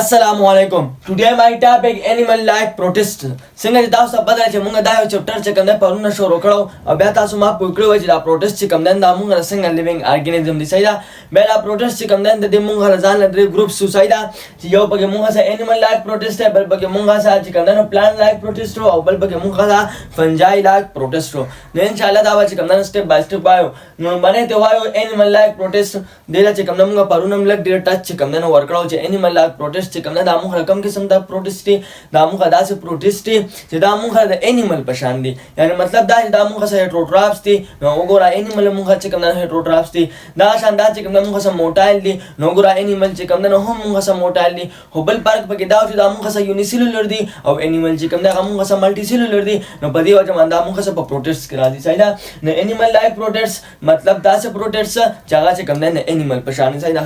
Assalamualaikum. Today my topic animal life protest. څنګه چې تاسو په دغه چې موږ دا یو چپټر چې کوم نه پرونه شروع کړو او بیا تاسو ما پوښتنه وکړه چې دا پروټست چې کوم نه موږ څنګه لیوینګ ارګانیزم دي صحیح ده بیا دا پروټست چې کوم نه د موږ ځان لري ګروپ سوسایډ چې یو پکې موږ سره انیمل لایف پروټست ہے بل پکې موږ سره چې کوم نه پلان لایف پروټست او بل پکې موږ سره فنجای لایف پروټست نو ان شاء الله دا چې کوم نه سټپ بای سټپ وایو نو باندې ته وایو انیمل لایف پروټست دله چې کوم نه موږ پرونه موږ ډیر ټچ چې کوم نه ورکړو چې انیمل لایف پروټست چې کوم نه دا موږ رقم قسم دا پروټست دي دا موږ داسې پروټست دي چې دا موږ د انیمل په شان دي یعنی مطلب دا چې دا موږ سره هیټروټرافس دي نو وګوره انیمل موږ چې کوم نه هیټروټرافس دي دا شان دا چې کوم نه موږ سره موټایل دي نو وګوره انیمل چې کوم نه هم موږ سره موټایل دي خو بل فرق پکې دا چې دا موږ سره یونیسیلولر دي او انیمل چې کوم نه موږ سره ملټي سیلولر دي نو په دې وجه باندې موږ سره په پروټست کې راځي صحیح ده نو انیمل لایف پروټست مطلب دا څه پروټست چې هغه چې کوم نه انیمل په شان صحیح ده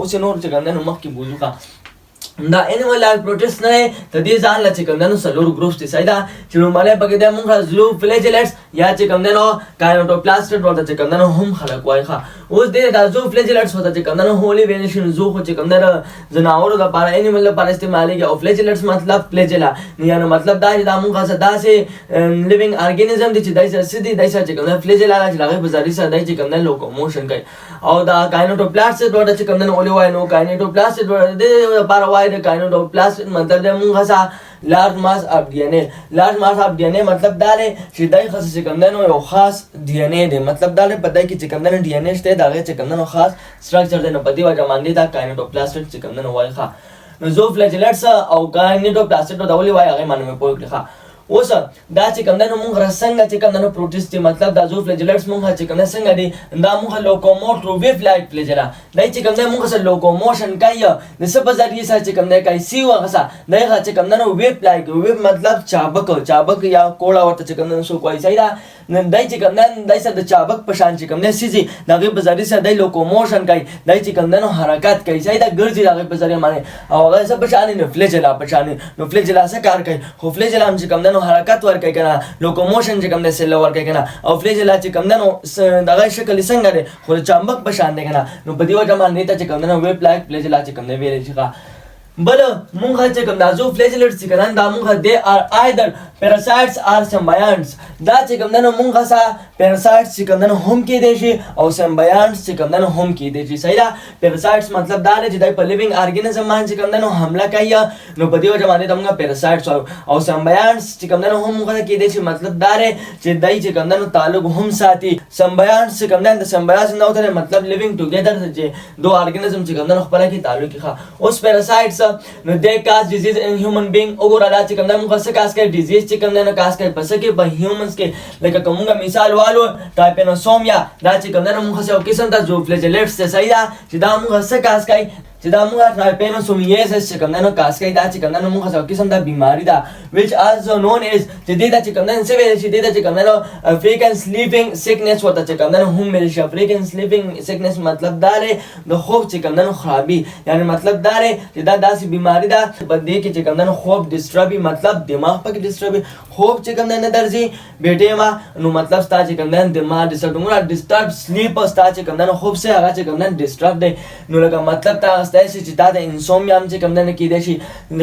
اوس نور چې کوم نه مخکې بوزوخه دا انیمل لایف پروټست نه ته دې ځان لا چې کوم نو سلور ګروپس دي صحیح ده چې نو مالې پکې د موږ زلو فلیجلټس یا چې کوم نو کاینوټوپلاست ورته چې کوم نو هم خلق وای ښه اوس دې د زو فلیجلټس ورته چې کوم نو هولي وینیشن زو خو چې کوم نو زناورو د لپاره انیمل لپاره استعمالېږي او فلیجلټس مطلب فلیجلا یعنی مطلب دا چې دا موږ سره داسې لیوینګ ارګانیزم دي چې دای سره سدي دای سره چې کوم نو فلیجلا چې هغه په ذریعہ سره دای چې کوم نو لوکوموشن کوي او دا کاینوټوپلاست ورته چې کوم نو اولي وای نو کاینوټوپلاست ورته د لپاره وای د کاینوټوپلاست مطلب د موږ سره لارج ماس اف ډي ان اے لارج ماس اف ډي ان اے مطلب دا دی چې دای خاص چې کوم نو یو خاص ډي ان اے دی مطلب دا په دای کې چې کوم نو ډي ان اے شته دا چې کوم نو خاص سټرکچر دی نو په دې وجه باندې دا کاینوټوپلاست چې کوم نو وای ښه نو زو فلیجلټس او کاینوټوپلاست دا ولي وای هغه معنی مې پوه کړی ښه اوس دا چې کوم نو موږ رسنګ چې کوم نو پروټست مطلب دا زو فلیجلټس موږ چې کوم څنګه دي دا موږ لوکوموټر ویف لایک فلیجلا دای چې کوم موږ سره لوکوموشن کوي د څه په ذریعہ سره چې کوم نه کوي سی وغه دغه چې کوم نو ویف لایک ویف مطلب چابک یا کوړه ورته چې کوم نو سو کوي صحیح ده نن دای چې کوم نن دای سره د چابک په شان چې کوم نه سيزي دغه په ذریعہ سره د لوکوموشن کوي دای چې کوم نو حرکت کوي صحیح ده ګرځي دغه په ذریعہ باندې او هغه څه په شان نه فلیجلا په شان نو فلیجلا څه کار کوي خو فلیجلا هم چې کوم نو حرکت ورکوي کنه لوکوموشن چې کوم نه سیل ورکوي کنه او فلیجلا چې کوم نو دغه شکل څنګه دی خو چابک په شان دی کنه نو په دې وجه باندې ته چې کوم نو ویب لایک فلیجلا چې کوم نه ویل شي بل مونږ چې کوم دازو فلیجلټس چې کنه دا مونږ دے ار ایدر پیراسایټس ار سمبایانټس دا چې کوم نه مونږ سره پیراسایټس چې کوم نه هم کې دي شي او سمبایانټس چې کوم نه هم کې دي شي صحیح ده پیراسایټس مطلب دا دی چې د په لیوینګ ارګانیزم باندې کوم نه حمله کوي نو په دې وجه باندې موږ پیراسایټس او سمبایانټس چې کوم نه هم موږ کې دي شي مطلب دا دی چې دای چې کوم نه تعلق هم ساتي سمبایانټس چې کوم نه د سمبایاز نه وته مطلب لیوینګ ټوګیدر چې دوه ارګانیزم چې کوم نه خپل کې تعلق ښه اوس پیراسایټس نو دے کاز ډیزیز ان هیومن بینګ وګوره دا چې کوم نه موږ څه کاز کوي ډیزیز چې کوم نه کاز کوي پس کې په هیومنز کې لکه کومه مثال والو ټایپینوسومیا دا چې کوم نه موږ څه یو قسم د زو فلیجلټس صحیح ده چې دا موږ څه کاز کوي چې دا موږ ټایپینوسومیاسس چې کوم نه کاز کوي دا چې کوم نه موږ څه قسم د بیماری ده which also known as چې دې چې کوم نه څه ویل شي دې چې کوم نه افریکن سلیپینګ سیکنس وته چې کوم نه هم ویل شي افریکن سلیپینګ سیکنس مطلب دا دی د خوب چې کوم نه خرابي یعنی مطلب دا دی چې دا داسې بیماری ده په دې کې چې کوم نه خوب ډیسټربي مطلب دماغ پکې ډیسټربي خوب چې کوم نه درځي بیٹه ما نو مطلب ستا چې کوم نه دماغ ډیسټرب سلیپ ستا چې کوم نه خوب سه هغه چې کوم نه ډیسټرب دی نو لکه مطلب تا ستاسو چې تا د انسومیا هم چې کوم نه کېدای شي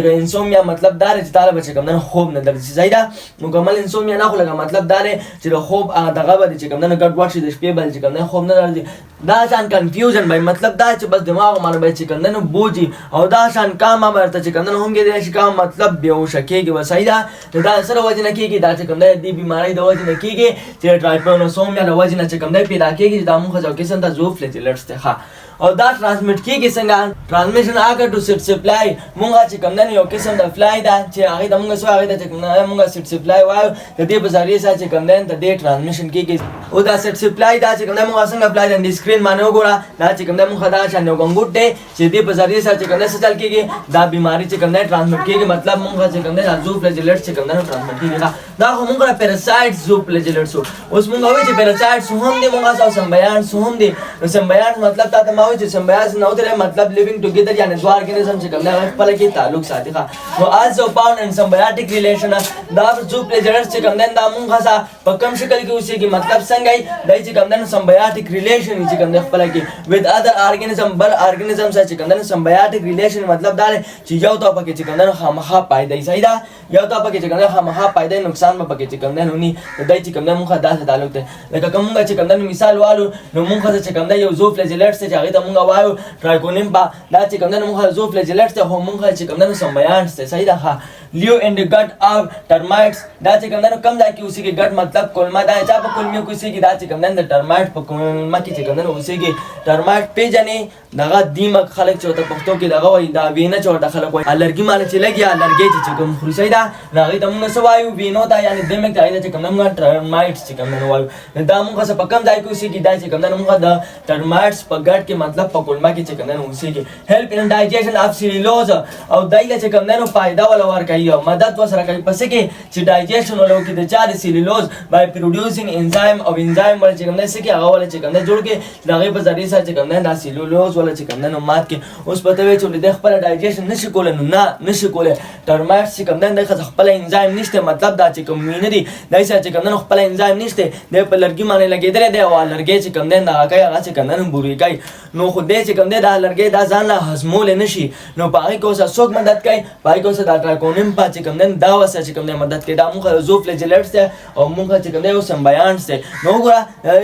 د انسومیا مطلب دا دی چې تا به چې کوم نه خوب نه درځي صحیح ده مکمل انسومیا نه خو لکه مطلب دا دی چې د خوب دغه به چې کوم نه ګډ وډ شي د شپې بل چې کوم نه خوب نه درځي دا شان کنفیوژن به مطلب دا چې بس دماغ باندې به چې کوم نه بوجي او دا شان کام امرته چې کوم نه هم کېدای شي کام مطلب بیهوش کېږي و صحیح ده دا سره وجه نه کېږي دا چې کوم نه دی بیماری د وجه نه کېږي چې ټایپینوسومیا د وجه نه چې کوم نه پیدا کېږي دا موږ ځو قسم د زو فلیجلټس ته او دا ټرانسمیټ کیږي څنګه ټرانسمیشن هغه ټو سیټ سپلای مونږ چې کوم نه یو قسم د فلای دا چې هغه د مونږ سره هغه د چې کوم نه مونږ سیټ سپلای وایو د دې په ذریعہ سره چې کوم نه د دې ټرانسمیشن کیږي او دا سیټ سپلای دا چې کوم نه مونږ څنګه فلای د سکرین باندې وګوره دا چې کوم نه مونږ دا شان یو ګنګوټ دی چې دې په ذریعہ سره چې کوم نه چل کیږي دا بیماری چې کوم نه ټرانسمیټ کیږي مطلب مونږ چې کوم نه زو فلیجلټس چې کوم نه ټرانسمیټ کیږي دا خو مونږ پیراسایټس زو فلیجلټس اوس مونږ وایو چې پیراسایټس هم دي مونږ تاسو سمبیانټس هم دي سمبیانټس مطلب تا ته ما وایي چې سمبیاز نو ته مطلب لیوینګ ټوګیدر یعنی دوه ارګانیزم چې کوم دی خپل کې تعلق ساتي ښه. نو آلسو فاوند ان سمبیاټیک ریلیشن دا زو پلیجرز چې کوم دی دا مونږ غسا په کوم شکل کې اوسېږي مطلب څنګه دی دای چې کوم دی سمبیاټیک ریلیشن چې کوم دی خپل کې with other organism بل ارګانیزم سره چې کوم دی سمبیاټیک ریلیشن مطلب دا چې یو ته پکې چې کوم دی خامخا پایدای صحیح ده یو ته پکې چې کوم دی خامخا پایدای نقصان به پکې چې کوم دی نو دای چې کوم دی مونږه داسې تعلق دی لکه کومه چې کوم دی مثال والو نو مونږه چې کوم دی یو زو فلیجلیټس چې هغه ته مونږ وایو ټرایکونیم با دا چې کوم دی مونږه زو فلیجلیټس ته هم مونږه چې کوم دی سمبیانټس ته صحیح ده لیو اند گټ اف ټرمایټس دا چې کوم دی کم ځای کې اوسېږي ګټ مطلب کولما دا چې په کولمې کې اوسېږي دا چې کوم دی د ټرمایټ په کولما کې چې کوم دی اوسېږي ټرمایټ پیژنې دغه دیمک خلک چې ته پښتو کې دغه وایي دا وینه چې ورته خلک وایي الرګي معنی چې لګي الرګي چې کوم خوري صحیح ده هغه ته موږ سوایو وینو دا یعنی دیمک ته چې کوم موږ ټرمایټس چې کوم دی وایو دا موږ څه په کم ځای کې اوسېږي دا چې کوم دی موږ د ټرمایټس په ګټ کې مطلب په کولما کې چې کوم دی اوسېږي هیلپ ان ډایجیشن اف سیلولوز او دایله چې کوم دی نو فائدہ ولا ورکوي او مدد وسره کوي پس کې چې ډایجیشن ولو کې د چا د سیلولوز بای پروډوسینګ انزایم او انزایم ول چې کوم دی سکه هغه ول چې کوم دی جوړ کې دغه په ذریعہ سره چې کوم دی دا سیلولوز ول چې کوم دی نو مات کې اوس پته وي چې د خپل ډایجیشن نشي کولای نو نه نشي کولای ټرمایټس چې کوم دی د خپل انزایم نشته مطلب دا چې کوم وینه دي دای چې کوم دی خپل انزایم نشته د په لرګي باندې لګیدل دی او لرګي چې کوم دی دا کوي هغه چې کوم دی بوري کوي نو خو دې چې کوم دی دا لرګي دا ځان له هضمول نشي نو پای کو څوک مدد کوي پای کو دا ټرایکونیم په چې کوم دی دا وسه چې کوم دی مدد کوي دا موږ زو فلیجلیټس ته او موږ چې کوم دی او سمبیانټس ته نو ګوره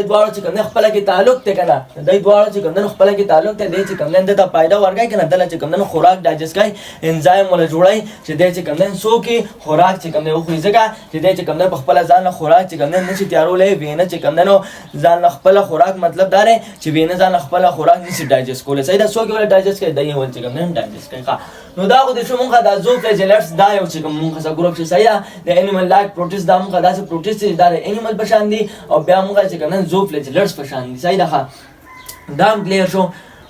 دوه چې کوم دی خپل کې تعلق ته کنه دای دوه چې کوم دی خپل کې تعلق ته دې چې کوم دی ته فائدہ ورګای کنه دل چې کوم دی خوراک ډایجست کوي انزایم ولا جوړای چې دې چې کوم دی سو کې خوراک چې کوم دی خو ځکه چې دې چې کوم دی خپل ځان خوراک چې کوم دی نشي تیارولې وینه چې کوم دی نو ځان خپل خوراک مطلب دا دی چې وینه ځان خپل خوراک نشي ډایجست کولای صحیح دا سو کې ولا ډایجست کوي دای ول چې کوم دی ډایجست کوي نو دا خو د شومغه د زو فلیجلیټس دا یو چې کومه څه ګروپ چې صحیح د انیمل لایک پروټیست دا موږ داسې پروټیست دا د انیمل په شان دي او بیا موږ چې کوم زو فلیجلیټس په شان دي صحیح ده دا کلیر شو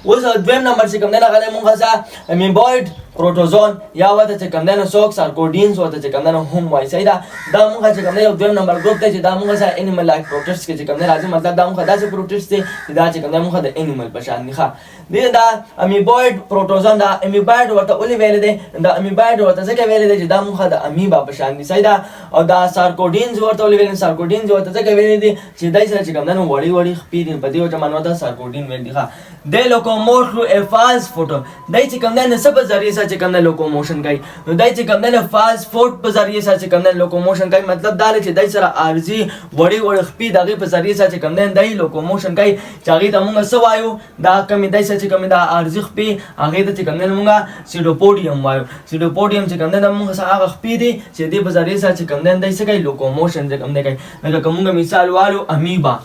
اوس دویم نمبر چې کوم دی هغه موږ څه امیبوید پروټوزون یا وته چې کوم دی نو سوک سارکوډینز وته چې کوم دی نو هم وایي صحیح ده دا موږ چې کوم دی یو دویم نمبر ګروپ دی چې دا موږ څه انیمل لایک پروټیست کې چې کوم دی راځي مطلب دا موږ داسې پروټیست دی چې دا چې کوم دی موږ د انیمل په شان دي ښه دا امیبوید پروټوزون دا امیبوید ورته ولې ویل دی دا امیبوید ورته ځکه ویل دی چې دا موږ د امیبا په شان دي صحیح ده او دا سارکوډینز ورته ولې ویل سارکوډینز ورته ځکه ویل دی چې دای سره چې کوم دی نو وړي وړي خپې دي په دې وجه مانو دا سارکوډین ویل دی ښه د لوکوموټ ثرو ا فالس فوټو دای چې کوم دی نه سبب ذریعہ سره چې کوم دی لوکوموشن کوي نو دای چې کوم دی نه فالس فوټ په ذریعہ سره چې کوم دی لوکوموشن کوي مطلب دا چې دای سره ارزي وړي وړي خپې دغه په ذریعہ سره چې کوم دی دای لوکوموشن کوي چې هغه ته موږ څه وایو دا کوم دای سره چې کوم دا ارزي خپې هغه ته چې کوم دی موږ سیډوپوډیم وایو سیډوپوډیم چې کوم دی موږ سره هغه خپې دي چې دې په ذریعہ سره چې کوم دی دای څه کوي لوکوموشن چې کوم دی کوي لکه موږ مثال والو امیبا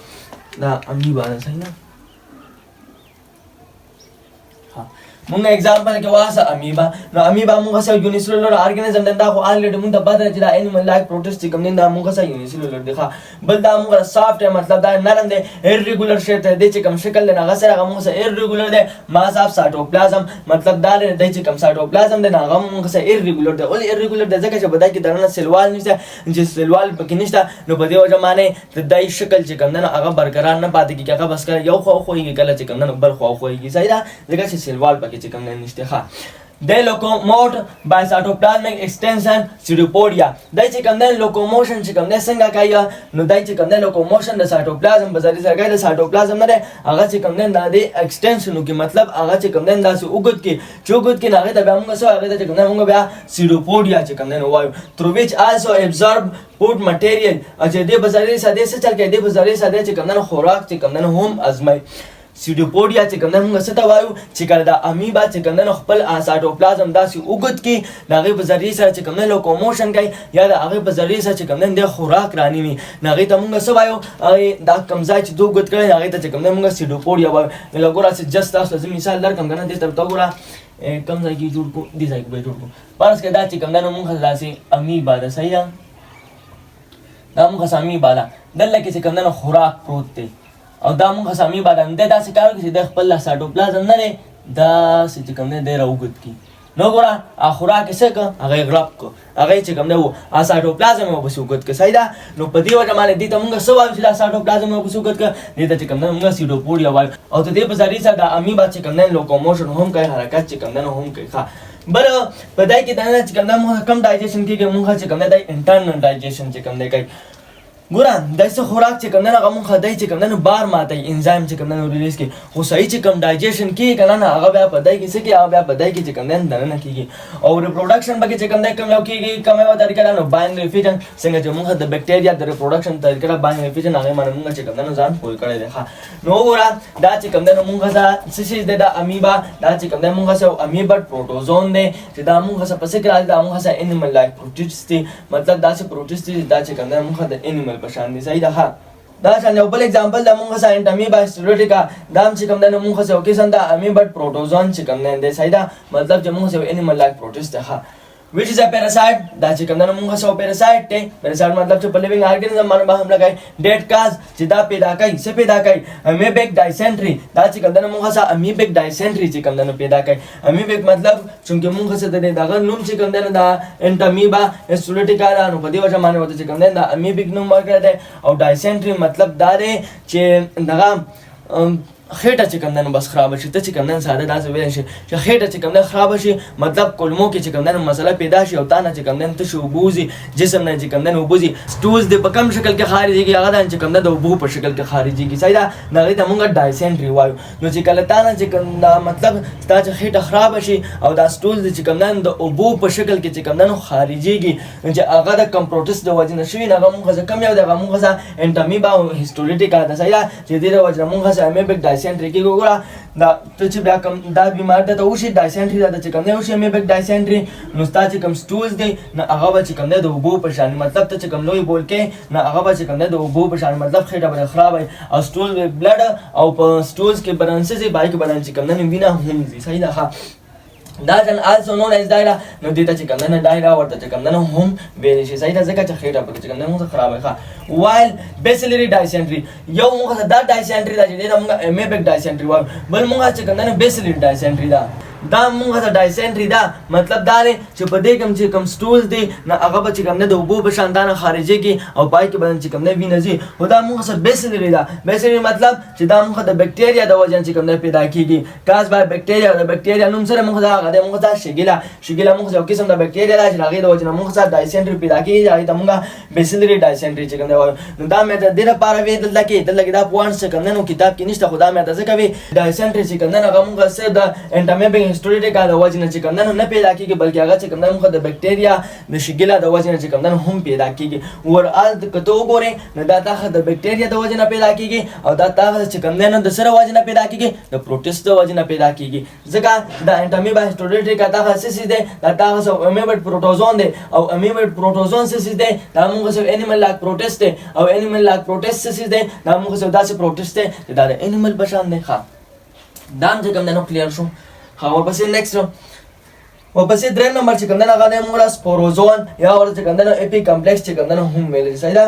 دا امیبا صحیح نه مونږ एग्जांपल کې واسه امیبا نو امیبا مونږ سره یونیسلولر ارګانیزم دا خو الریډي مونږ د بدر چې دا انیمل لایک پروټیست کوم نه مونږ سره یونیسلولر دی ښه بل دا مونږ سافټ مطلب دا نرم دی ایرریګولر شیپ ته دی چې کوم شکل نه هغه سره مونږ سره ایرریګولر دی ماس اف سایټوپلازم مطلب دا دی چې کوم سایټوپلازم دی هغه مونږ سره ایرریګولر دی ول ایرریګولر دی ځکه چې بدای کې درنه سیلوال نشته چې سیلوال پکې نشته نو په دې وجه باندې د دای شکل چې کوم نه هغه برقرار نه پاتې کیږي هغه بس یو خو خوېږي کله چې کوم نه بل خو خوېږي صحیح ده ځکه چې سیلوال پکې چې کوم نه نشته ښه د لوکوموټ بای سایټوپلازمیک ایکسټنشن سیډوپودیا دای چې کوم د لوکوموشن چې کوم د څنګه کوي نو دای چې کوم د لوکوموشن د سایټوپلازم په ذریعہ سره کوي د سایټوپلازم نه هغه چې کوم د ایکسټنشنو کې مطلب هغه چې کوم د داسې وګد کې چوګد کې هغه ته موږ سره هغه چې کوم موږ بیا سیډوپودیا چې کوم نو وایو through which also absorb food material چې د په ذریعہ سره څه چل کوي د په ذریعہ سره چې کوم خوراک چې کوم هم ازمای سیډوپودیا چې کوم موږ څه ته وایو چې کله د امیبا چې کوم خپل سایټوپلازم داسې وګد کې دغه په ذریعہ سره چې کوم لوکوموشن کوي یا د هغه په ذریعہ سره چې کوم د خوراک رانیوي هغه ته موږ څه وایو دا کوم ځای چې دوه وګد کړي هغه ته چې کوم موږ سیډوپودیا وایو لکه ګوره چې جست تاسو لازم مثال درکم کنه دې ته وګوره کوم ځای کې جوړ کو دې ځای کې جوړ کو پارس کې دا چې کوم موږ داسې امیبا ده صحیح دا موږ امیبا ده دلته کې چې کوم خوراک پروت دی او دا موږ سمې باندې داسې کار کوي چې د خپل سایټوپلازم نه دا چې کوم نه دی راوګد کی نو ګوره خوراک څه که هغه غلب کو هغه چې کوم نه و سایټوپلازم او بسوګت که صحیح ده. نو په دې وجه باندې دې ته مونږ څه وایو چې دا سایټوپلازم او بسوګت که دې ته چې کوم نه مونږ سیټوپوریا وایو. او ته دې په ذریعه سره د امیبا چې کوم نه لوکوموشن هم کوي حرکت چې کوم نه هم کوي ښه. بل په دای کې دا چې کوم نه مونږ کم ډایجیشن کېږي مونږ چې کوم نه د انټرنل ډایجیشن چې کوم نه کوي. ګوره داسې خوراک چې کوم نه هغه مونږ خدای چې کوم نه بار ماتوي انزایم چې کوم نه ریلیز کوي خو صحیح چې کوم ډایجیشن کېږي که نه هغه بیا په دای کې څه کېږي هغه بیا په دای کې چې کوم نه دننه کېږي. او ریپروډکشن پکې چې کوم نه کوم یو کېږي کومه یوه طریقه ده نو باینري فیجن څنګه چې مونږ د بکټیریا د ریپروډکشن طریقه ده باینري فیجن هغې باندې مونږ چې کوم نه ځان پوه کړی دی ښه. نو وګوره دا چې کوم نه مونږ څه شی دی دا امیبا دا چې کوم نه مونږ څه امیبا پروټوزون دی چې دا مونږ څه په څه کې راځي دا مونږ څه انیمل لایک پروټیسټ دي مطلب داسې پروټیسټ دي دا چې کوم نه مونږ د انیمل په شان دي صحیح ده. دا شان یو بل اگزامپل د مونږ سره انټامیبا هیسټوریټیکا دا چې کوم دی نو مونږ سره یو قسم د امیبا پروټوزون چې کوم دی صحیح ده مطلب چې مونږ سره انیمل لایک پروټیسټ ده which is a parasite دا چې کوم دی نو مونږ سره parasite دی. parasite مطلب چې په لیوینګ ارګانیزم باندې حمله کوي. ډیډ کاز چې دا پیدا کوي څه پیدا کوي امیبیک ډایسنټري دا چې کوم دی نو مونږ سره امیبیک ډایسنټري چې کوم دی نو پیدا کوي. امیبیک مطلب چونکې مونږ سره د دغه نوم چې کوم دی نو دا انټامیبا هیسټوریټیکا دا نو په دې وجه باندې وته چې کوم دی دا امیبیک نوم ورکړی دی. او ډایسنټري مطلب دا دی چې دغه خېټه چې کوم نه بس خراب شي ته چې کوم نه ساده داسې ویل شي چې خېټه چې کوم نه خراب شي مطلب کولمو کې چې کوم نه مسله پیدا شي او تا نه چې کوم نه ته شو بوزي جسم نه چې کوم نه وبوزي سټوز د په کم شکل کې خارجيږي هغه د چې کوم نه د وبو په شکل کې خارجيږي صحیح ده نه ته مونږ ډایسنټري وایو. نو چې کله تا نه چې کوم دا مطلب تا چې خېټه خراب شي او دا سټوز چې کوم نه د وبو په شکل کې چې کوم نه خارجيږي چې هغه د کمپروټس د وجه نشوي نه مونږ کم یو د مونږ انټامیبا هیسټوریټیکا د صحیح ده چې دې د وجه مونږ امیبیک ډایسنټري کې ګوره دا ته چې بیا کوم دا بیمار ده ته وشي ډایسنټري ده چې کوم نه وشي امیبیک ډایسنټري نو ستا چې کوم سټولز دی نه هغه به چې کوم نه د اوبو په شان مطلب ته چې کوم لوی بول کې نه هغه به چې کوم نه د اوبو په شان مطلب خېټه به خراب وي او سټول به بلډ او په سټولز کې برانسز بای کې بران چې کوم نه وینه هم دي صحیح ده. دا جن also known as دایره نو دې ته چې کوم نه دایره ورته چې کوم نه هم ویل شي صحیح ده ځکه چې خېټه په چې کوم نه موږ خراب وي ښه. وایل بیسلری ډایسنټري یو موږ دا ډایسنټري دا چې دا موږ امیبیک ډایسنټري وایو بل موږ چې کوم نه بیسلری ډایسنټري دا دا موږ ته ډایسنټري دا مطلب دا دی چې په دې کوم چې کوم سټولز دی نه هغه به چې کوم نه د اوبو په شان دانه خارجيږي او پای کې بدن چې کوم نه وینه ځي خو دا موږ سره بیسلری دا بیسلری مطلب چې دا موږ د بکټیریا د وجه چې کوم نه پیدا کیږي کاز بای بکټیریا د بکټیریا نوم سره موږ دا غده موږ ته شګیلا موږ یو قسم د بکټیریا دا چې هغه د وجه موږ سره ډایسنټري پیدا کیږي هغه ته موږ بیسلری ډایسنټري چې کوم نو دا مې د دې لپاره وی دلته دا پوانټ چې کوم نو کتاب کې نشته خدا مې تاسو کوي ډایسنټري چې کوم نه هغه موږ سره د انټامیبیک هیسټوریټیکا د وجه چې کوم نه پیدا کیږي بلکې هغه چې کوم نه موږ د بکټیریا د شګیلا د وجه چې کوم نه هم پیدا کیږي ورال کته وګورئ نو دا تاسو د بکټیریا د وجه نه پیدا کیږي او دا تاسو چې کوم نه د سره وجه نه پیدا کیږي د پروټیست د وجه نه پیدا کیږي ځکه د انټامیبا هیسټوریټیکا تاسو څه دي دا تاسو امیبا پروټوزون دی او امیبا پروټوزون څه دي دا موږ سره انیمل لاک پروټیست دی او انیمل لاک پروټیست څه دي دا موږ سره داسې پروټیست دی دا د انیمل بشان دی ښه دا چې کوم نه کلیر شو ها ورپسې نیکسټ ورپسې دریم نمبر چې کوم نه هغه دی موږ سپوروزون یا ورته کوم نه اپی کمپلیکس چې کوم نه هم ویل صحیح ده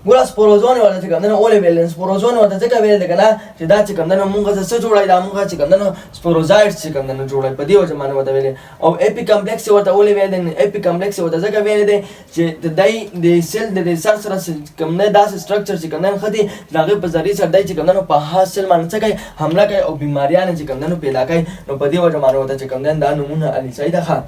ګوره سپوروزون ورته چې کوم نه اولې ویل سپوروزون ورته څه ویل کنه چې دا چې کوم نه موږ څه جوړای دا موږ چې کوم نه سپوروزایډ چې کوم نه جوړای په دې وجه باندې وته ویل او اپی کمپلیکس ورته اولې ویل اپی کمپلیکس ورته څه ویل دي چې د دای د سیل د سر سره کوم نه داسې سټرکچر چې کوم نه خدي دغه په ذریعہ سره دای چې کوم نه په حاصل باندې څه کوي حمله کوي او بیماریان چې کوم نه پیدا کوي نو په دې وجه باندې وته چې کوم نه دا نمونه علي صحیح ده.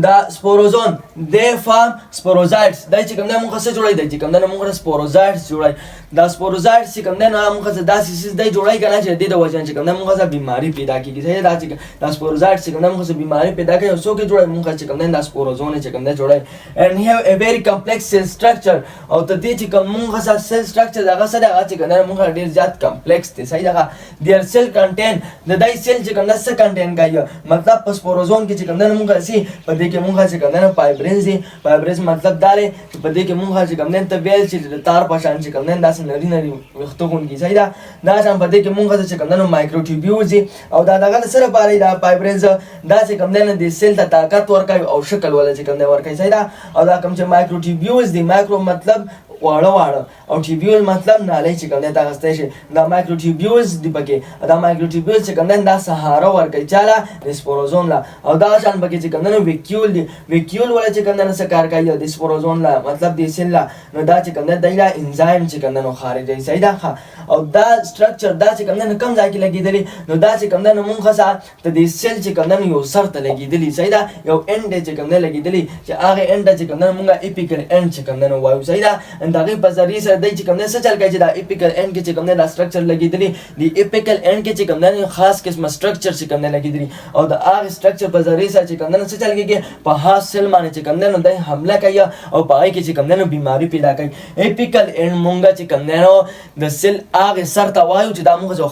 دا سپوروزون د فارم سپوروزایډز دا چې کوم نه موږ څه جوړای دی چې کوم نه موږ سپوروزایډز جوړای دا سپوروزایډز چې کوم نه موږ څه داسې سیس دی جوړای کنه چې د وجه چې کوم نه موږ څه بیماری پیدا کیږي دا چې دا سپوروزایډز چې کوم نه موږ څه بیماری پیدا کوي او څوک جوړای موږ چې کوم نه دا سپوروزون چې کوم نه جوړای and have a very complex cell structure او ته دې چې کوم موږ څه cell structure دغه سره هغه چې کوم نه موږ ډیر زیات کمپلیکس دي صحیح ده their cell contain د دای سیل چې کوم نه څه کنټین کوي مطلب په سپوروزون کې چې کوم نه موږ سي په دې کې موږ چې کوم نه فایبرز دي فایبرز مطلب دا دی چې په دې کې موږ چې کوم نه ته ویل چې د تار په شان چې کوم نه داسې نری نری وختون کې صحیح ده دا شان په دې کې موږ چې کوم نه مایکروټیوبیولز دي او دا دغه سره پاره دا فایبرز دا چې کوم نه د سیل ته طاقت ورکوي او شکل ولا چې کوم نه ورکوي صحیح ده او دا کوم چې مایکروټیوبیولز دي مایکرو مطلب واړه او ټیبیول مطلب نالۍ چې کوم دی دا غستی شي دا مایکروټیبیولز دي پکې دا مایکروټیبیولز چې کوم دی دا سهاره ورکوي چاله د سپوروزوم له او دغه شان پکې چې کوم دی نو ویکیول دي ویکیول والا چې کوم دی نو څه کار کوي د سپوروزوم له مطلب د سیل له نو دا چې کوم دی دی له انزایم چې کوم دی نو خارجوي صحیح ده او دا سټرکچر دا چې کوم دی نو کوم ځای کې لګېدلی نو دا چې کوم دی نو مونږ ښه د دې سیل چې کوم دی نو یو سر ته لګېدلي صحیح ده یو اینډ دی چې کوم دی لګېدلی چې هغه اینډ ته چې کوم دی نو مونږ اپیکل اینډ چې کوم دی نو وایو صحیح ده د هغې په ذریعې سره دی چې کوم دی څه چل کوي چې دا اپیکل اینډ کې چې کوم دی دا سټرکچر لګېدلي د اپیکل اینډ کې چې کوم دی نو خاص قسمه سټرکچر چې کوم دی لګېدلي او د هغې سټرکچر په ذریعې سره چې کوم دی نو څه چل کېږي په هغه سیل باندې چې کوم دی نو دی حمله کوي او په هغې کې چې کوم دی نو بیماري پیدا کوي اپیکل اینډ مونږ چې کوم دی نو د سیل هغې سر ته وایو چې دا مونږ یو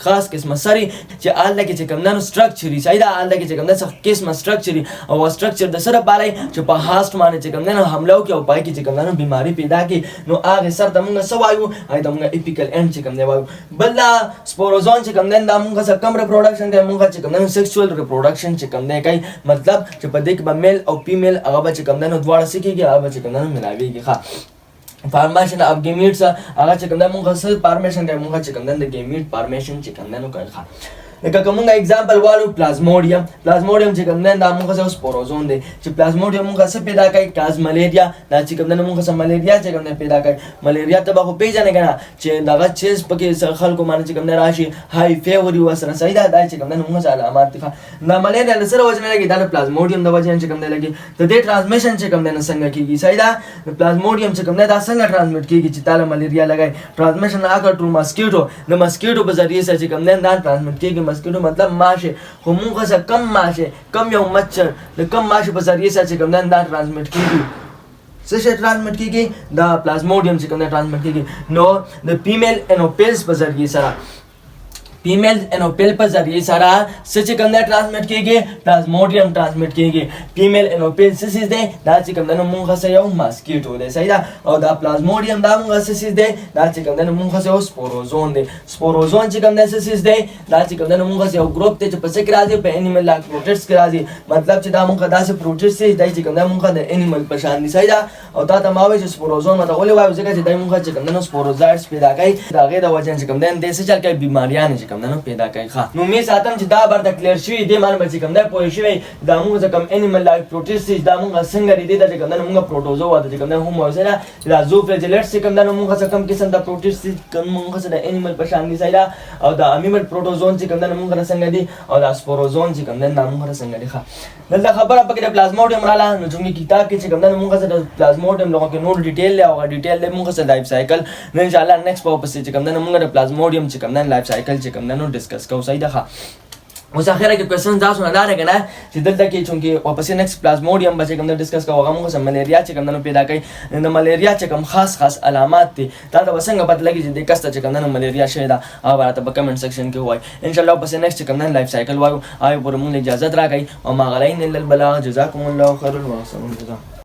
خاص قسمه سر چې هلته کې چې کوم دی نو سټرکچر وي صحیح ده هلته کې چې کوم دی څه قسمه سټرکچر وي او هغه سټرکچر د څه لپاره چې په هاسټ باندې چې کوم دی نو حمله وکړي او په هغې کې چې کوم دی نو بیماري پیدا کړي نو هغې سر ته مونږ څه وایو هغې ته مونږ اپیکل اینډ چې کوم دی وایو بل دا سپوروزون چې کوم دی دا مونږ څه کم ریپروډکشن کوي مونږ چې کوم دی نو سیکسوال ریپروډکشن چې کوم دی کوي مطلب چې په دې کې به میل او فیمیل هغه به چې کوم دی نو دواړه څه کېږي هغه به چې کوم دی نو ملاویږي ښه فارمیشن اف ګیمیټس هغه چې کوم دی مونږ څه فارمیشن کوي مونږ چې کوم دی د ګیمیټ فارمیشن چې کوم دی نو کوي ښه لکه که مونږ اگزامپل والو پلازموډیم چې کوم دی دا مونږ څه سپوروزون دی چې پلازموډیم مونږ څه پیدا کوي کاز ملیریا دا چې کوم دی نو مونږ څه ملیریا چې کوم دی پیدا کوي ملیریا ته به خو پېژنې که نه چې دغه چیز پکې خلکو باندې چې کوم دی راشي های فیور یې ورسره صحیح ده دا چې کوم دی نو مونږ څه علامات دي دا ملیریا له سره وجه نه لګي دا د پلازموډیم د وجې نه چې کوم دی لګي د دې ټرانسمیشن چې کوم دی نو څنګه کېږي صحیح ده د پلازموډیم چې کوم دی دا څنګه ټرانسمیټ کېږي چې تا له ملیریا لګوي ټرانسمیشن هغه ټو ماسکیټو د ماسکیټو په ذریعې سره چې کوم دی دا ټرانسمیټ کېږي ماسکیټو مطلب ماشه خو مونږ څه کم ماشه کم یو مچھر د کم ماشه په ذریعې سره چې کوم دی دا ټرانسمیټ کېږي څه شی ټرانسمیټ کېږي دا پلازموډیم چې کوم دی ټرانسمیټ کېږي نو د فیمیل انوپیلز په ذریعې سره فیمیل انوپیل په ذریعې سره څه چې کوم دی ټرانسمیټ کېږي پلازموډیم ټرانسمیټ کېږي فیمیل انوپیل څه څیز دی دا چې کوم دی نو مونږ څه یو ماسکیټو دی صحیح ده او دا پلازموډیم دا مونږ څه څیز دی دا چې کوم دی نو مونږ څه یو سپوروزون دی سپوروزون چې کوم دی څه څیز دی دا چې کوم دی نو مونږ یو ګروپ دی چې په څه کې راځي په انیمل لاک پروټیسټ کې راځي مطلب چې دا مونږ داسې پروټیسټ دی دا چې کوم دی مونږ د انیمل په شان دی صحیح ده او تا ته ما وایي چې سپوروزون ماته ولې وایو ځکه چې دی مونږ چې کوم دی نو سپوروزایډس پیدا کوي د هغې د وجې چې کوم دی دې څه چل کوي بیماریانې چې کوم دی نو پیدا کوي نو می ساتم چې دا برته کلیر شوي دې باندې به چې کوم دی پوه شوی دا مونږ چې کوم انیمل لایف پروټیسټ دا مونږ څنګه لري دا چې کوم دی نو مونږ پروټوزوا ده چې کوم دی هوموزیلا دا زوفلجلیټس چې کوم دی نو مونږ څه کوم قسم د پروټیسټ کوم مونږ څه د انیمل په شان دي صحیح ده او دا امیمل پروټوزون چې کوم دی نو مونږ څنګه دي او دا سپوروزون چې کوم دی نو مونږ څنګه دي ښه دلته خبره پکې د پلازموډیم رااله نو زموږ کتاب کې چې کوم دی نو مونږ څه د پلازموډیم لغه کې نور ډیټیل دی او ډیټیل دی مونږ څه لایف سایکل نو ان شاء الله نیکسټ په پسې چې کوم دی نو مونږ د پلازموډیم چې کوم دی لایف سایکل چې کوم دی نو ډسکس کوو صحیح ده اوس اخره کې کوېسچن تاسو نه دا دی که نه چې دلته کې چونکې واپسې نیکسټ پلازموډیم به چې کوم دی ډسکس کوو هغه مونږ څه ملیریا چې کوم دی نو پیدا کوي د ملیریا چې کوم خاص علامات دي تا ته به څنګه پته لګي چې دې کس ته چې کوم دی نو ملیریا شوې ده هغه به راته په کمنټ سیکشن کې ووایي انشاءالله واپسې نیکسټ چې کوم دی لایف سایکل وایو هغې پورې مونږ اجازت راکوئ وما علینا الا البلاغ جزاکم الله خیر واحسن الجزا